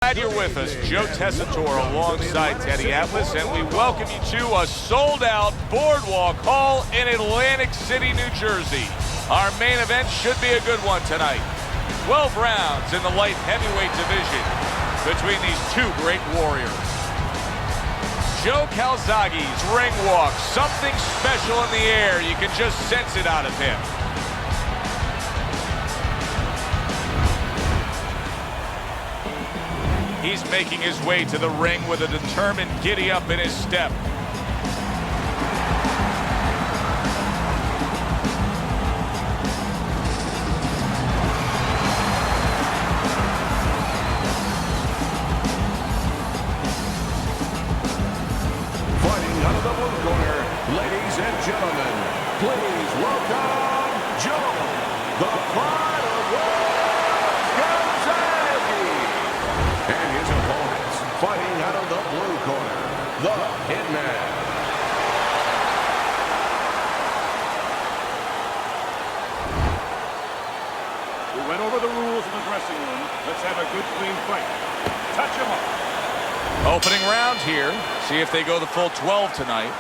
Glad you're with us. Joe Tessitore alongside Teddy Atlas, and we welcome you to a sold-out Boardwalk Hall in Atlantic City, New Jersey. Our main event should be a good one tonight. 12 rounds in the light heavyweight division between these two great warriors. Joe Gholzage's ring walk, something special in the air. You can just sense it out of him. He's making his way to the ring with a determined giddy-up in his step. Fighting out of the blue corner, ladies and gentlemen, please welcome Joe, the Pride of Gользаге, and his opponents, fighting out of the blue corner, the Hitman. We went over the rules in the dressing room. Let's have a good, clean fight. Touch him up. Opening round here. See if they go the full 12 tonight.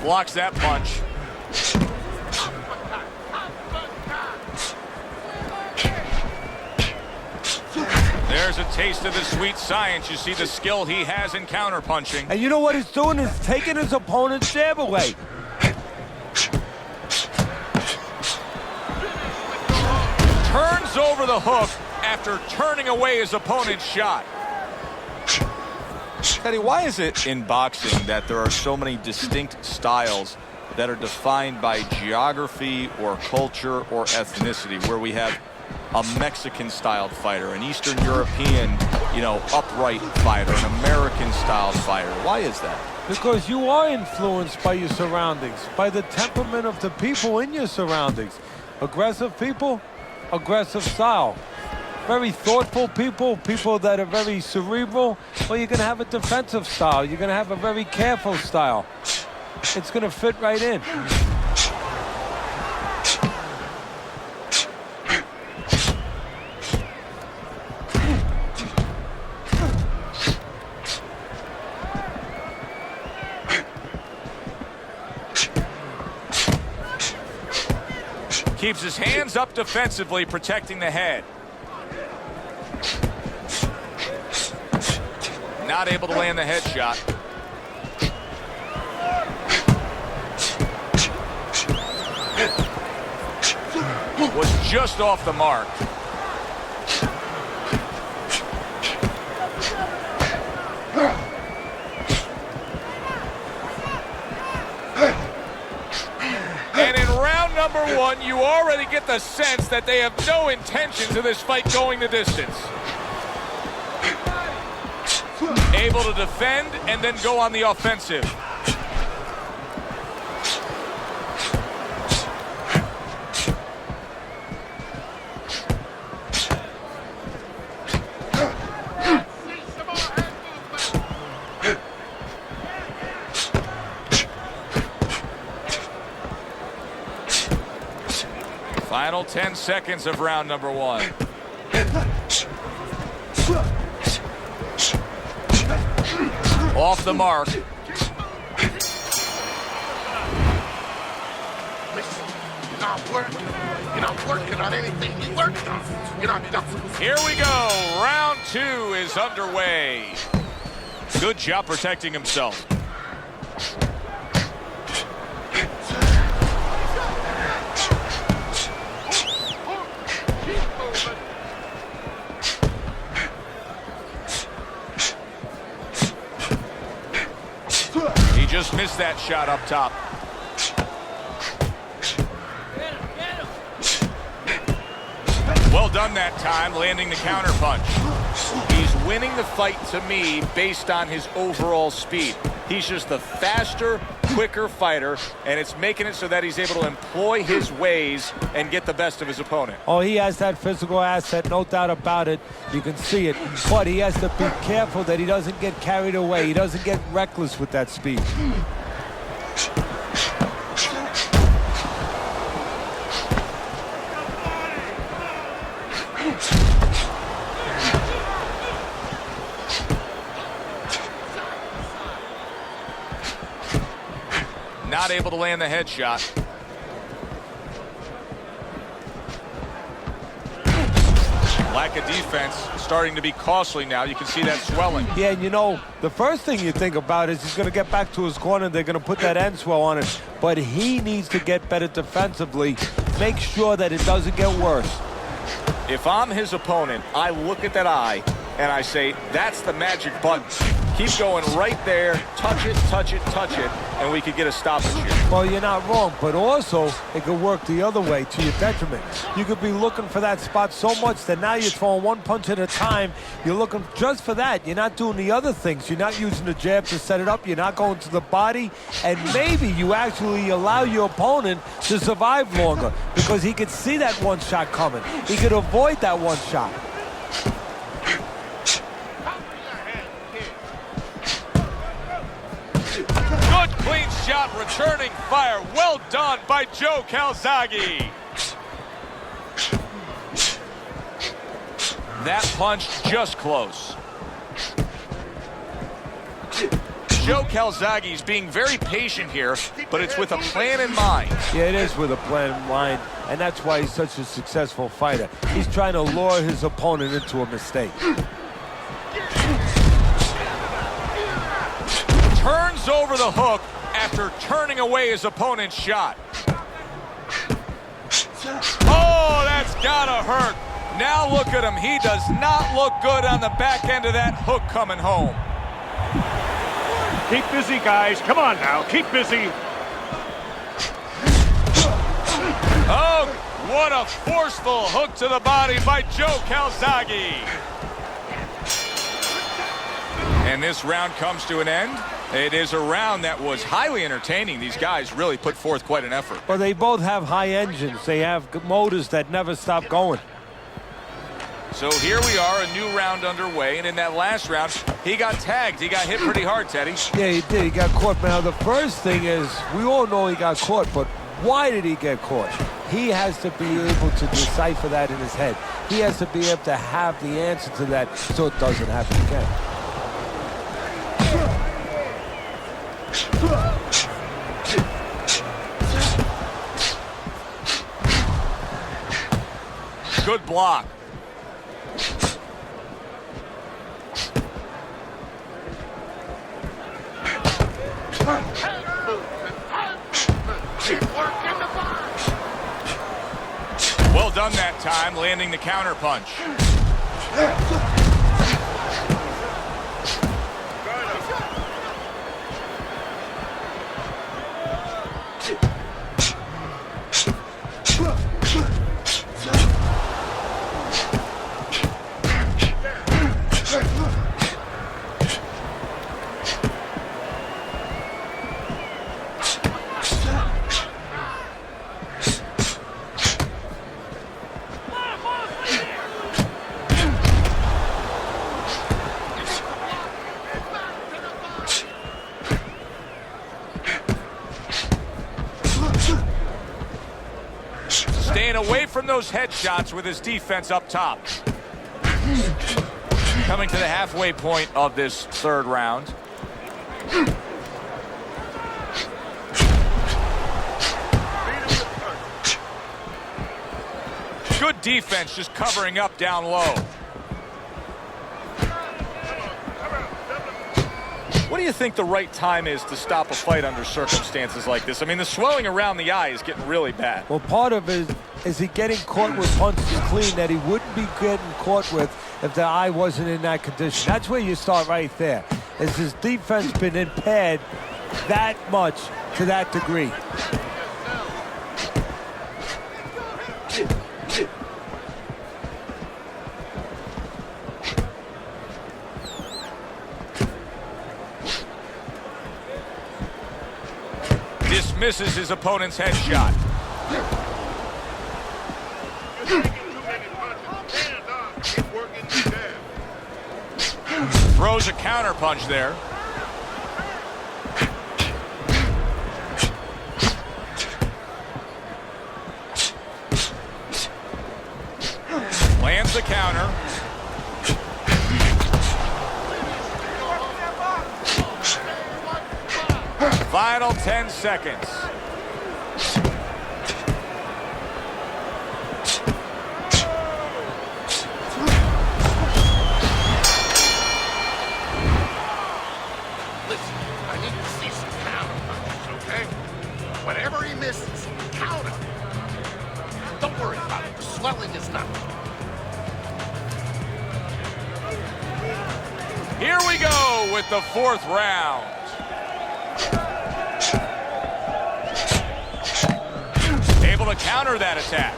Blocks that punch. There's a taste of the sweet science. You see the skill he has in counterpunching. And you know what he's doing is taking his opponent's jab away. Turns over the hook after turning away his opponent's shot. Teddy, why is it in boxing that there are so many distinct styles that are defined by geography or culture or ethnicity, where we have a Mexican-styled fighter, an Eastern European, upright fighter, an American-styled fighter? Why is that? Because you are influenced by your surroundings, by the temperament of the people in your surroundings. Aggressive people, aggressive style. Very thoughtful people, people that are very cerebral, well, you're going to have a defensive style. You're going to have a very careful style. It's going to fit right in. Keeps his hands up defensively, protecting the head. Not able to land the headshot. Was just off the mark. And in round number one, you already get the sense that they have no intentions of this fight going the distance. Able to defend and then go on the offensive. Final 10 seconds of round number one. Off the mark. You're not working on anything you worked on. You're not done. Here we go. Round two is underway. Good job protecting himself. He just missed that shot up top. Well done that time, landing the counter punch. He's winning the fight to me based on his overall speed. He's just the faster, quicker fighter, and it's making it so that he's able to employ his ways and get the best of his opponent. Oh, he has that physical asset, no doubt about it. You can see it. But he has to be careful that he doesn't get carried away. He doesn't get reckless with that speed. Not able to land the headshot. Lack of defense starting to be costly now. You can see that swelling. Yeah, and you know, the first thing you think about is he's going to get back to his corner. They're going to put that end swell on it. But he needs to get better defensively. Make sure that it doesn't get worse. If I'm his opponent, I look at that eye and I say, that's the magic button. Keep going right there, touch it, touch it, touch it, and we could get a stoppage here. Well, you're not wrong, but also it could work the other way to your detriment. You could be looking for that spot so much that now you're throwing one punch at a time. You're looking just for that. You're not doing the other things. You're not using the jab to set it up. You're not going to the body. And maybe you actually allow your opponent to survive longer because he could see that one shot coming. He could avoid that one shot. Clean shot, returning fire. Well done by Joe Gholzage. That punch just close. Joe Gholzage is being very patient here, but it's with a plan in mind. Yeah, it is with a plan in mind, and that's why he's such a successful fighter. He's trying to lure his opponent into a mistake. Turns over the hook after turning away his opponent's shot. Oh, that's gotta hurt. Now look at him. He does not look good on the back end of that hook coming home. Keep busy, guys. Come on now. Keep busy. Oh, what a forceful hook to the body by Joe Gholzage. And this round comes to an end. It is a round that was highly entertaining. These guys really put forth quite an effort. Well, they both have high engines. They have motors that never stop going. So here we are, a new round underway, and in that last round, he got tagged. He got hit pretty hard, Teddy. Yeah, he did. He got caught. Now, the first thing is, we all know he got caught, but why did he get caught? He has to be able to decipher that in his head. He has to be able to have the answer to that so it doesn't happen again. Good block. Well done that time, landing the counter punch. Staying away from those headshots with his defense up top. Coming to the halfway point of this third round. Good defense, just covering up down low. What do you think the right time is to stop a fight under circumstances like this? I mean, the swelling around the eye is getting really bad. Well, part of it is he getting caught with punches clean that he wouldn't be getting caught with if the eye wasn't in that condition. That's where you start right there. Has his defense been impaired that much to that degree? Dismisses his opponent's headshot. You're taking too many punches. Stand up. Keep working your jab. Throws a counter punch there. Lands the counter. Final 10 seconds. Listen, I need to see some counter punches, okay? Whatever he misses, counter. Don't worry about it. Swelling is nothing. Here we go with the 4th round. Able to counter that attack.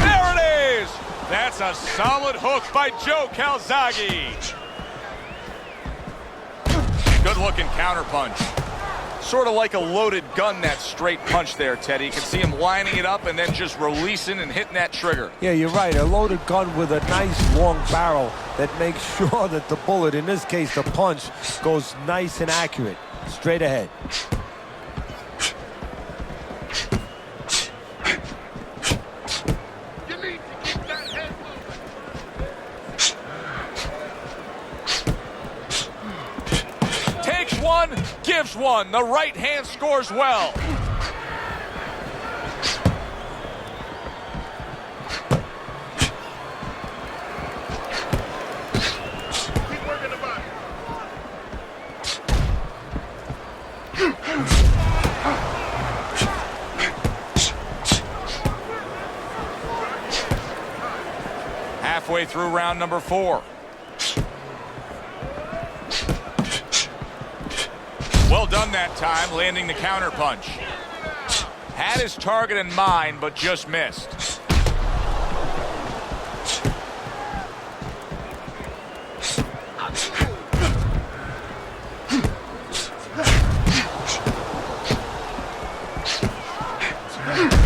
There it is! That's a solid hook by Joe Gholzage. Good-looking counter punch. Sort of like a loaded gun, that straight punch there, Teddy. You can see him lining it up and then just releasing and hitting that trigger. Yeah, you're right. A loaded gun with a nice long barrel that makes sure that the bullet, in this case the punch, goes nice and accurate. Straight ahead. You need to keep that head moving. Takes one, gives one. The right hand scores well. Keep working the body. Halfway through round number 4. Well done that time, landing the counter punch. Had his target in mind, but just missed.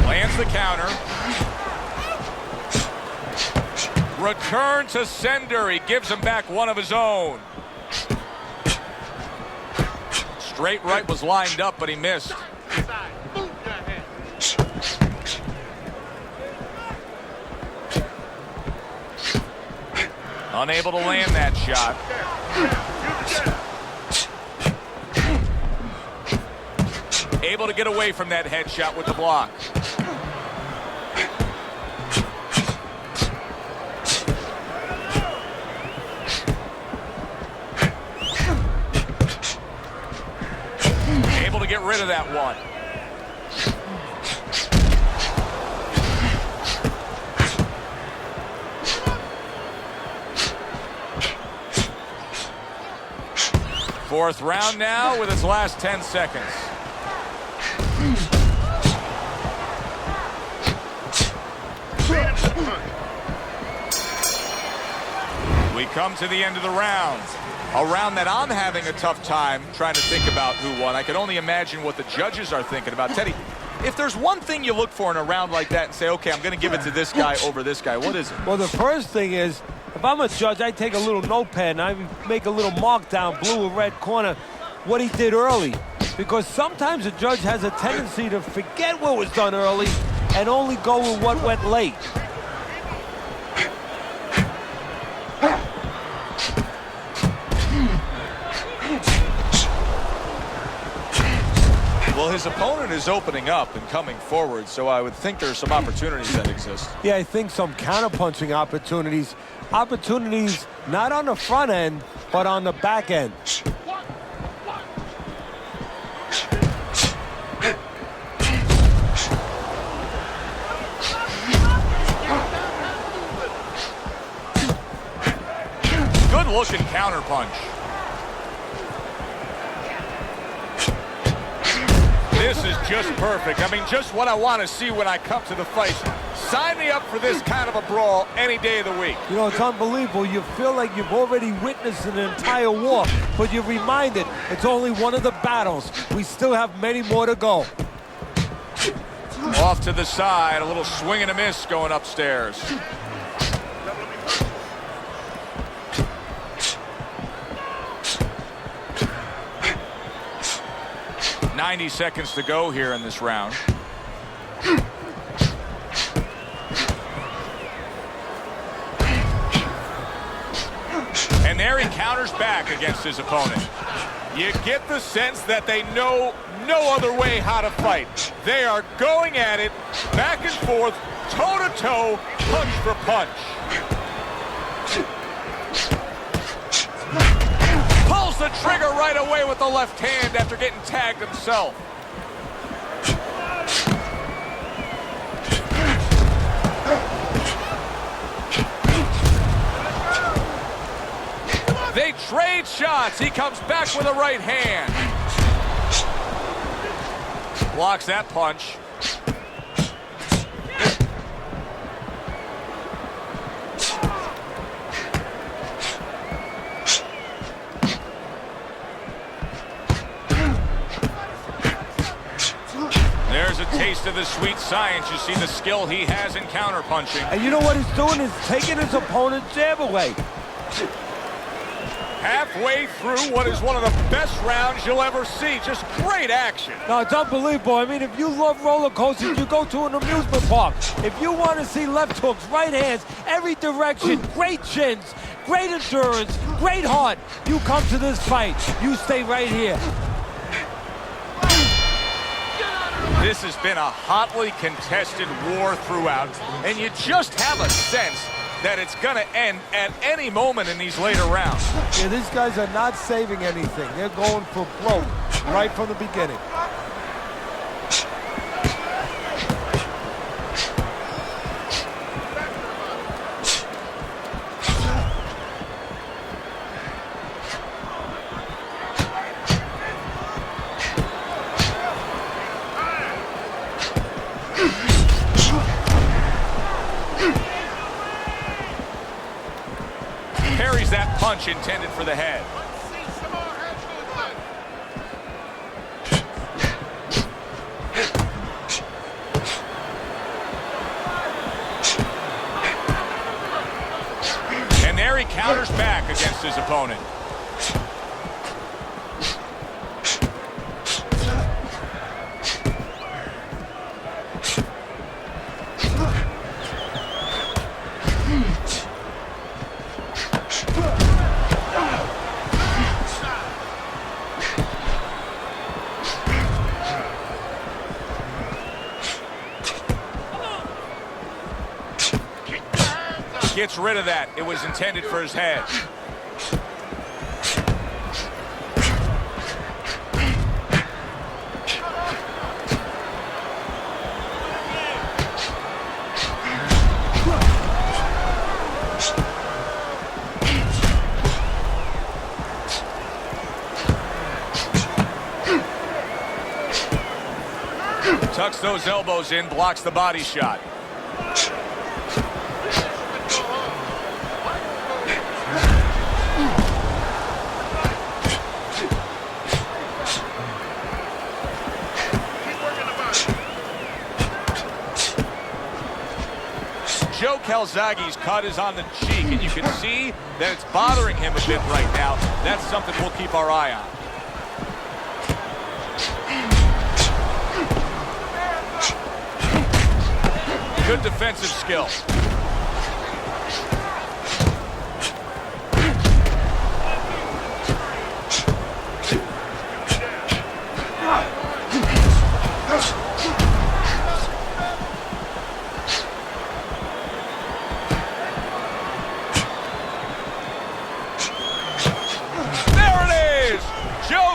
Lands the counter. Return to sender. He gives him back one of his own. Straight right was lined up, but he missed. Side. Move your head. Unable to land that shot. Able to get away from that headshot with the block. Able to get rid of that one. Fourth round now with its last 10 seconds. We come to the end of the round. A round that I'm having a tough time trying to think about who won. I can only imagine what the judges are thinking about. Teddy, if there's one thing you look for in a round like that and say, okay, I'm going to give it to this guy over this guy, what is it? Well, the first thing is, if I'm a judge, I take a little notepad and I make a little mark down blue or red corner what he did early. Because sometimes a judge has a tendency to forget what was done early and only go with what went late. Well, his opponent is opening up and coming forward, so I would think there's some opportunities that exist. Yeah, I think some counterpunching opportunities. Opportunities not on the front end, but on the back end. Good looking counterpunch. This is just perfect. I mean, just what I want to see when I come to the fight. Sign me up for this kind of a brawl any day of the week. You know, it's unbelievable. You feel like you've already witnessed an entire war, but you're reminded it's only one of the battles. We still have many more to go. Off to the side, a little swing and a miss going upstairs. "90 seconds to go here in this round. And there he counters back against his opponent. You get the sense that they know no other way how to fight. They are going at it, back and forth, toe-to-toe, punch for punch. Pulls the trigger right away with the left hand after getting tagged himself. They trade shots. He comes back with a right hand. Blocks that punch. There's a taste of the sweet science. You see the skill he has in counterpunching. And you know what he's doing is taking his opponent's jab away. Halfway through what is one of the best rounds you'll ever see. Just great action. No, it's unbelievable. I mean, if you love roller coasters, you go to an amusement park. If you want to see left hooks, right hands, every direction, great chins, great endurance, great heart, you come to this fight. You stay right here. This has been a hotly contested war throughout, and you just have a sense that it's going to end at any moment in these later rounds. Yeah, these guys are not saving anything. They're going for broke right from the beginning. Parries that punch intended for the head. And there he counters back against his opponent. Gets rid of that. It was intended for his head. Tucks those elbows in, blocks the body shot. Joe Calzaghe's cut is on the cheek, and you can see that it's bothering him a bit right now. That's something we'll keep our eye on. Good defensive skill.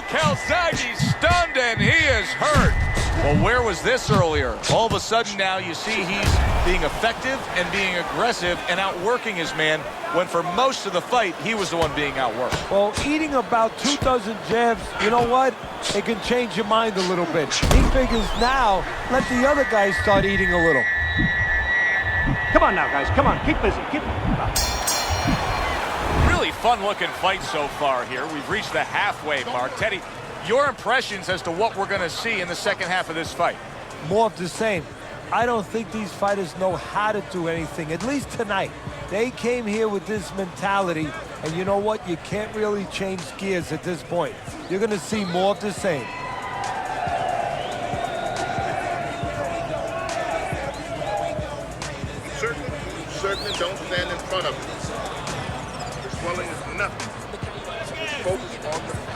Calzaghe's stunned and he is hurt. Well, where was this earlier? All of a sudden now you see he's being effective and being aggressive and outworking his man, when for most of the fight, he was the one being outworked. Well, eating about 2 dozen jabs, you know what? It can change your mind a little bit. He figures now, let the other guys start eating a little. Come on now, guys. Come on. Keep busy. Keep Really fun-looking fight so far here. We've reached the halfway mark. Teddy, your impressions as to what we're going to see in the second half of this fight? More of the same. I don't think these fighters know how to do anything, at least tonight. They came here with this mentality, and you know what? You can't really change gears at this point. You're going to see more of the same. Certainly don't stand in front of it. The swelling is nothing. Just focus on the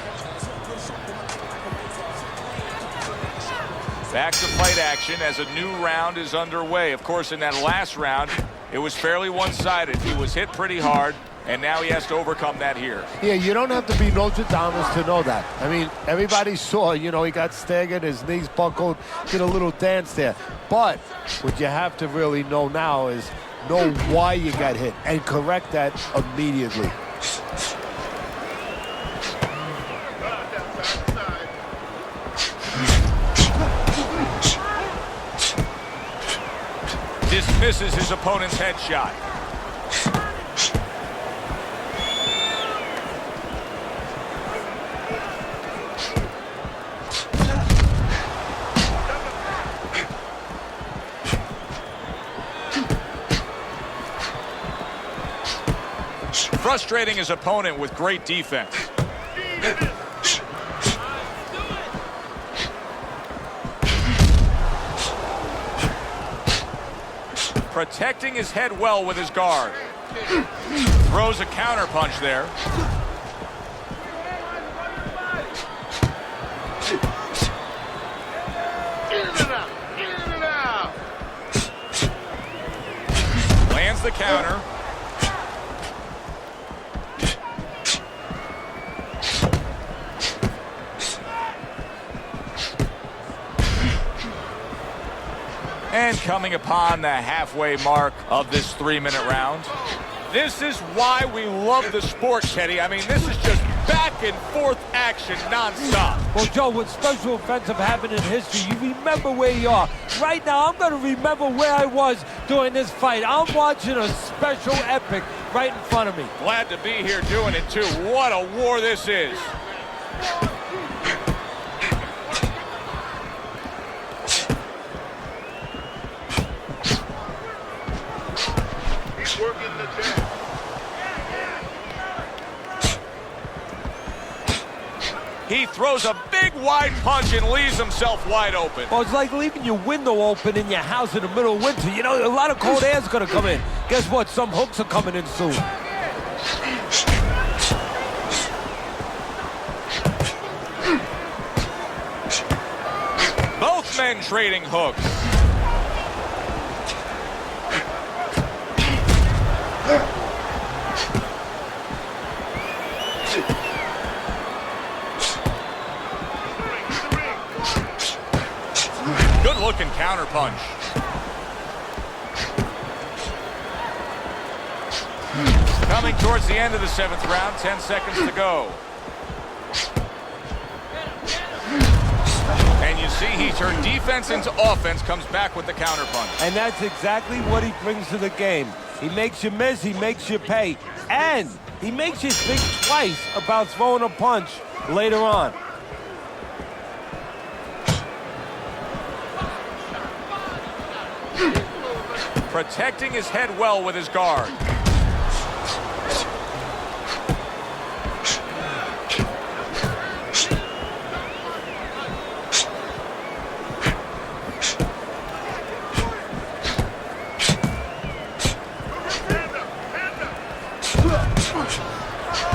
Back to fight action as a new round is underway. Of course, in that last round, it was fairly one-sided. He was hit pretty hard, and now he has to overcome that here. Yeah, you don't have to be Nostradamus to know that. I mean, everybody saw, you know, he got staggered, his knees buckled, did a little dance there. But what you have to really know now is know why you got hit and correct that immediately. Dismisses his opponent's headshot. Frustrating his opponent with great defense. Protecting his head well with his guard. Throws a counter punch there. Lands the counter. And coming upon the halfway mark of this 3-minute round. This is why we love the sport, Teddy. I mean, this is just back and forth action nonstop. Well, Joe, with special events have happened in history, you remember where you are. Right now, I'm going to remember where I was during this fight. I'm watching a special epic right in front of me. Glad to be here doing it, too. What a war this is. working the jab. He throws a big wide punch and leaves himself wide open. Well, it's like leaving your window open in your house in the middle of winter. You know, a lot of cold air is going to come in. Guess what? Some hooks are coming in soon. Both men trading hooks. Good looking counter punch. Coming towards the end of the 7th round, 10 seconds to go. And you see he turned defense into offense, comes back with the counter punch. And that's exactly what he brings to the game. He makes you miss, he makes you pay, and he makes you think twice about throwing a punch later on. Protecting his head well with his guard.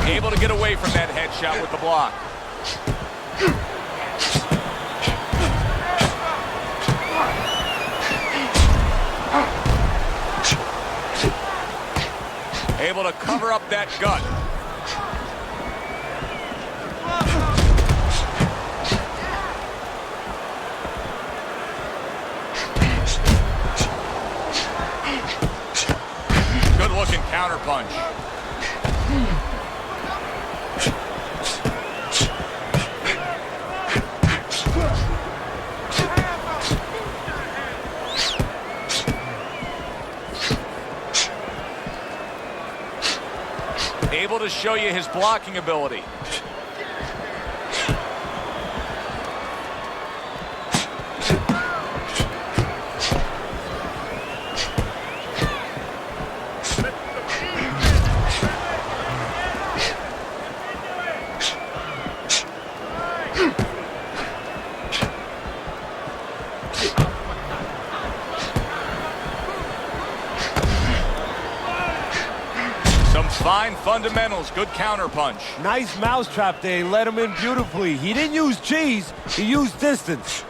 Able to get away from that headshot with the block. Able to cover up that gut. Good-looking counterpunch. Able to show you his blocking ability. Fine fundamentals, good counterpunch. Nice mousetrap there. He let him in beautifully. He didn't use G's, he used distance.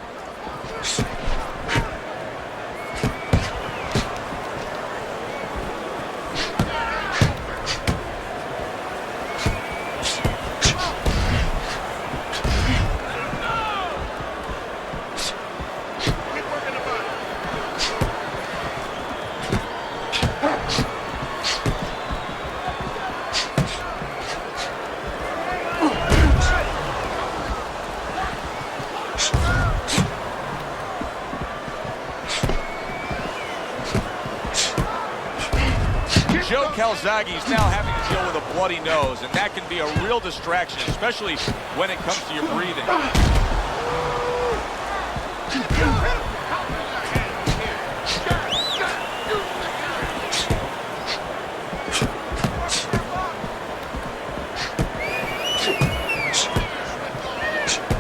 Golzage's now having to deal with a bloody nose, and that can be a real distraction, especially when it comes to your breathing.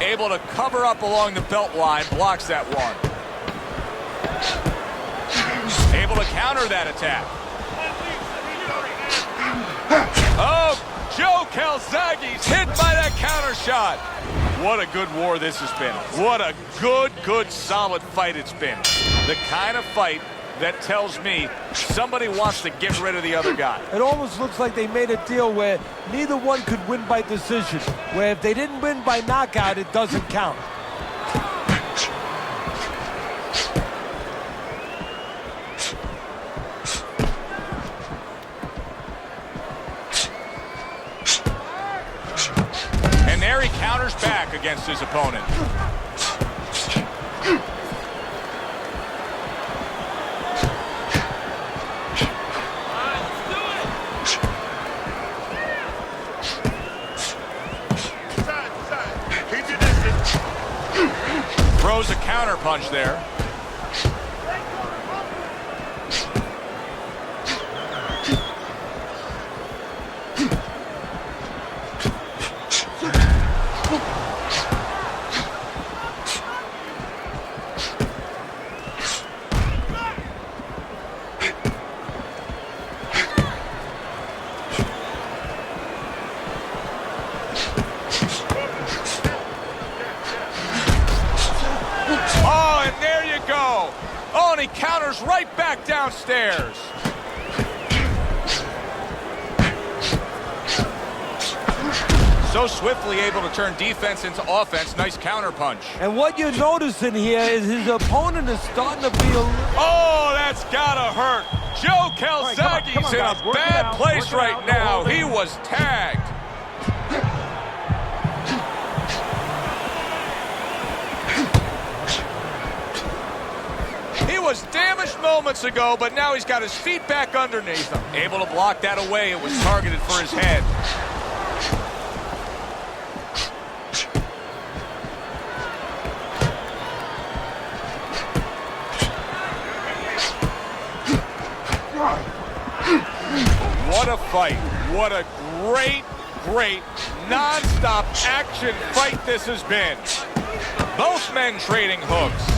Able to cover up along the belt line, blocks that one. Able to counter that attack. Oh, Joe Golzage's hit by that counter shot. What a good war this has been. What a good, solid fight it's been. The kind of fight that tells me somebody wants to get rid of the other guy. It almost looks like they made a deal where neither one could win by decision, where if they didn't win by knockout, it doesn't count. Counters back against his opponent. Throws a counter punch there. He counters right back downstairs. So swiftly able to turn defense into offense. Nice counter punch. And what you're noticing here is his opponent is starting to feel... Oh, that's gotta hurt. Joe Golzage's in a bad place right now. He was tagged. Was damaged moments ago, but now he's got his feet back underneath him. Able to block that away. It was targeted for his head. What a fight. What a great, non-stop action fight this has been. Both men trading hooks.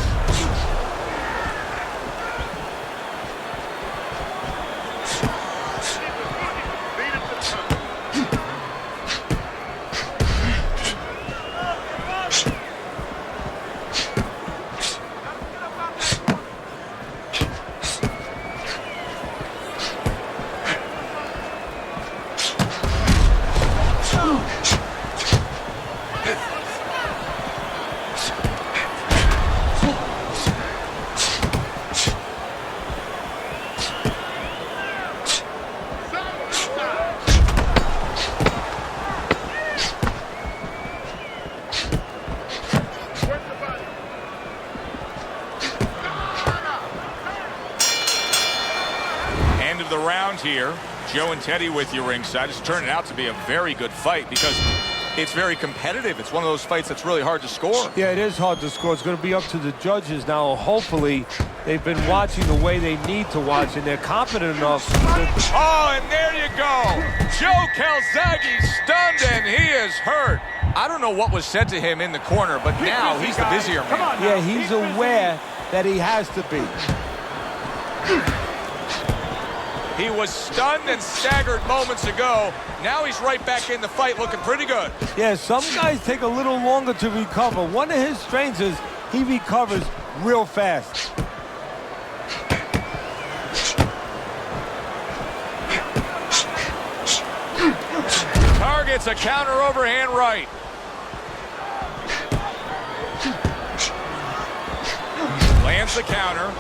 round here. Joe and Teddy with you ringside. It's turning out to be a very good fight because it's very competitive. It's one of those fights that's really hard to score. Yeah, it is hard to score. It's going to be up to the judges now. Hopefully, they've been watching the way they need to watch, and they're confident enough. Oh, and there you go. Joe Gольzage stunned, and he is hurt. I don't know what was said to him in the corner, but now he's the busier man. Yeah, he's aware that he has to be. He was stunned and staggered moments ago. Now he's right back in the fight looking pretty good. Yeah, some guys take a little longer to recover. One of his strengths is he recovers real fast. Targets a counter overhand right. Lands the counter.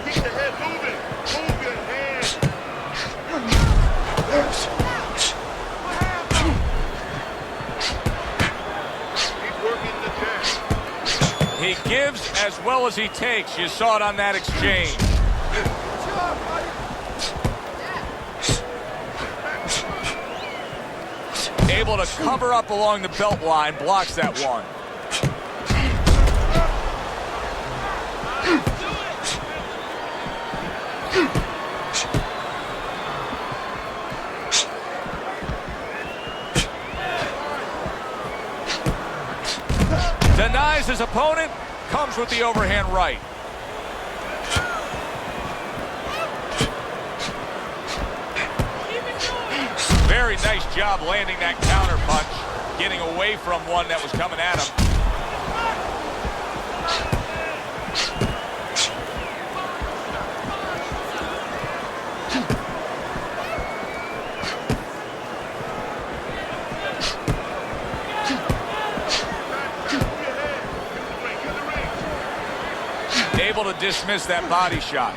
Keep the head moving. Move your head. Keep working the chest. He gives as well as he takes. You saw it on that exchange. Able to cover up along the belt line, blocks that one. Denies his opponent, comes with the overhand right. Very nice job landing that counter punch, getting away from one that was coming at him. Able to dismiss that body shot.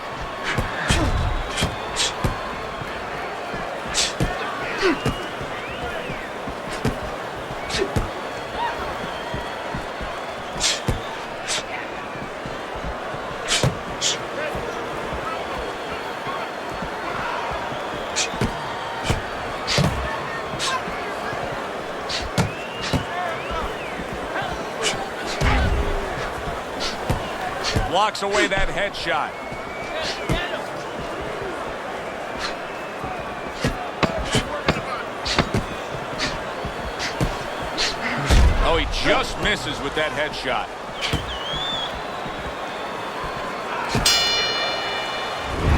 Blocks away that headshot. Oh, he just misses with that headshot.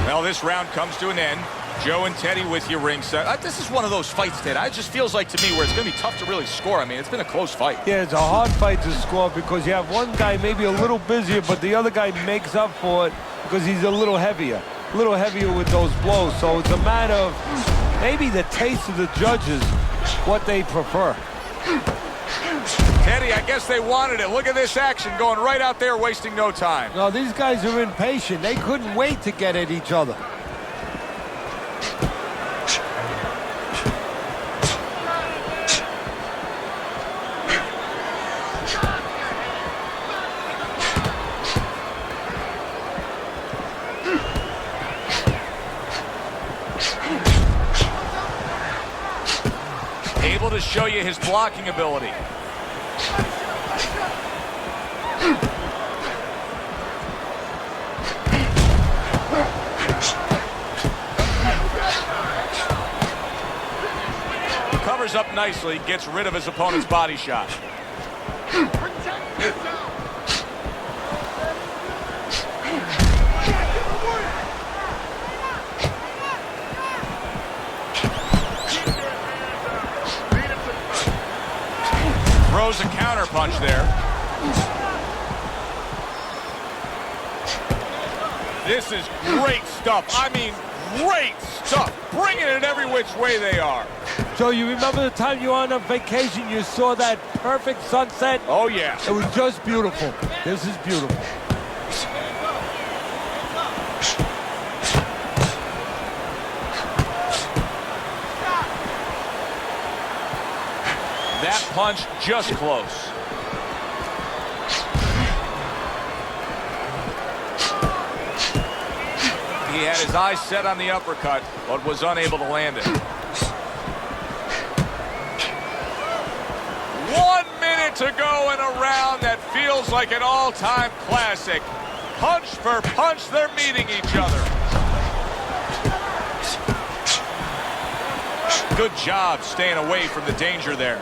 Well, this round comes to an end. Joe and Teddy with you ringside. This is one of those fights, Ted. It just feels like to me where it's going to be tough to really score. I mean, it's been a close fight. Yeah, it's a hard fight to score because you have one guy maybe a little busier, but the other guy makes up for it because he's a little heavier with those blows. So it's a matter of maybe the taste of the judges, what they prefer. Teddy, I guess they wanted it. Look at this action going right out there, wasting no time. No, these guys are impatient. They couldn't wait to get at each other. Able to show you his blocking ability. Covers up nicely, gets rid of his opponent's body shot. Throws a counter punch there. This is great stuff. I mean, great stuff. Bringing it every which way they are. Joe, you remember the time you were on a vacation, you saw that perfect sunset? Oh, yeah. It was just beautiful. This is beautiful. That punch just close. He had his eyes set on the uppercut, but was unable to land it. 1 minute to go in a round that feels like an all-time classic. Punch for punch, they're meeting each other. Good job staying away from the danger there.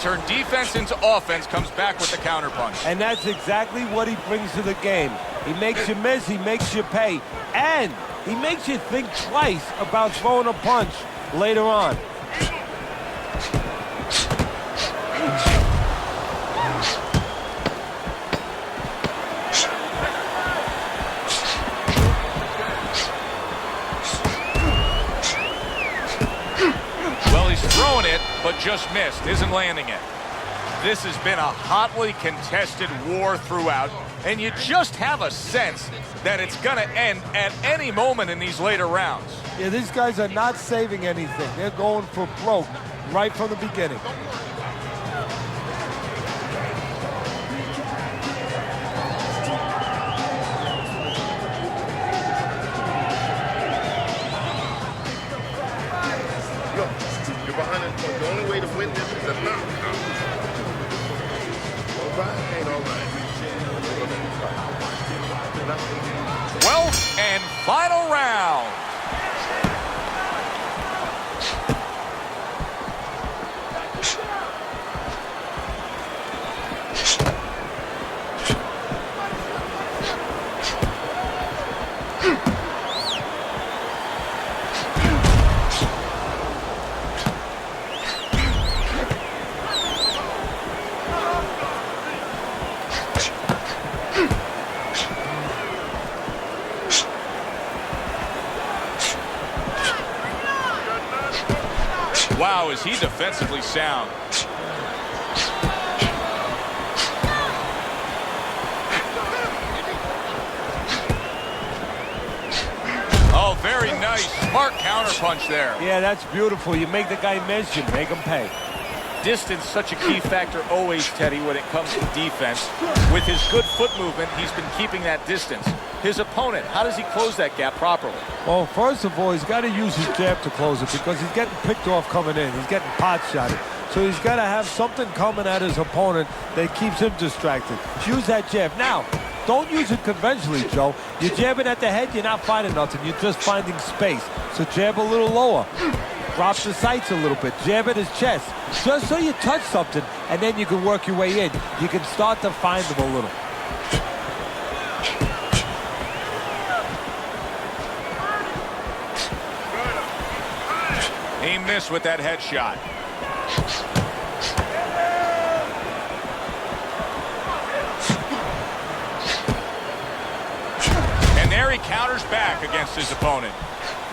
Turn defense into offense, comes back with the counterpunch. And that's exactly what he brings to the game. He makes you miss, he makes you pay, and he makes you think twice about throwing a punch later on. Throwing it, but just missed, isn't landing it. This has been a hotly contested war throughout, and you just have a sense that it's going to end at any moment in these later rounds. Yeah, these guys are not saving anything. They're going for broke right from the beginning. The only way to win this is a knockout. All right, ain't all right. 12th and final round. Wow, is he defensively sound. Oh, very nice. Smart counterpunch there. Yeah, that's beautiful. You make the guy miss, you make him pay. Distance, such a key factor always, Teddy, when it comes to defense. With his good foot movement, he's been keeping that distance. His opponent, how does he close that gap properly? Well, first of all, he's got to use his jab to close it because he's getting picked off coming in. He's getting pot shotted. So he's got to have something coming at his opponent that keeps him distracted. Use that jab. Now, don't use it conventionally, Joe. You're jabbing at the head, you're not finding nothing. You're just finding space. So jab a little lower. Drop the sights a little bit. Jab at his chest. Just so you touch something, and then you can work your way in. You can start to find them a little. He missed with that headshot. And there he counters back against his opponent.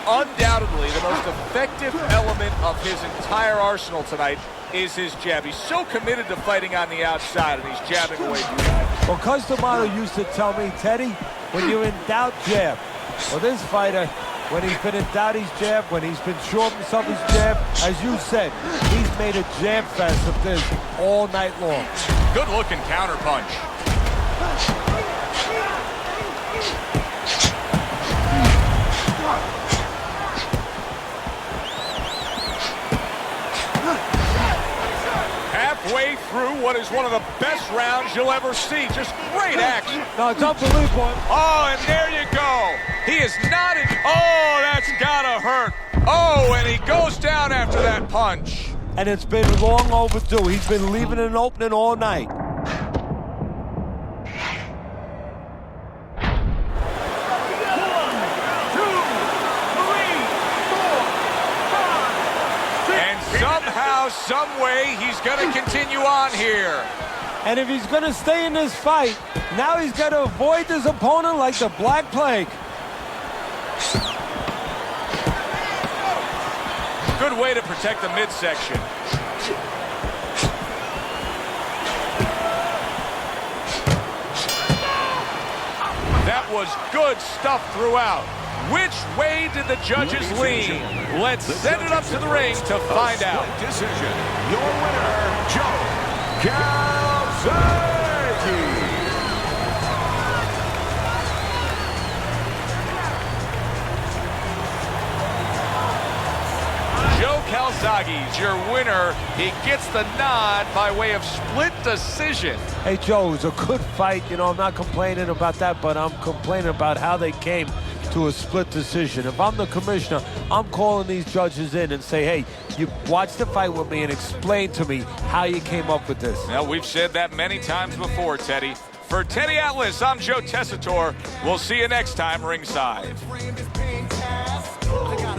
Undoubtedly, the most effective element of his entire arsenal tonight is his jab. He's so committed to fighting on the outside, and he's jabbing away beautifully. Well, Customato used to tell me, Teddy, when you're in doubt, jab. Well, this fighter, when he's been in doubt, he's jab. When he's been sure of himself, he's jab. As you said, he's made a jab fest of this all night long. Good-looking counterpunch. Halfway through what is one of the best rounds you'll ever see. Just great action. No, it's unbelievable. Oh, and there you go. He is not in. Oh, that's gotta hurt. Oh, and he goes down after that punch. And it's been long overdue. He's been leaving an opening all night. Somehow, some way, he's going to continue on here. And if he's going to stay in this fight, now he's got to avoid his opponent like the Black Plague. Good way to protect the midsection. That was good stuff throughout. Which way did the judges lean? Let's send it up to the ring to find out. Decision. Your winner, Joe Gольzage. Joe Gольzage's your winner. He gets the nod by way of split decision. Hey, Joe, it was a good fight. You know, I'm not complaining about that, but I'm complaining about how they came to a split decision. If I'm the commissioner, I'm calling these judges in and say, hey, you watch the fight with me and explain to me how you came up with this. Now, we've said that many times before, Teddy. For Teddy Atlas, I'm Joe Tessitore. We'll see you next time ringside.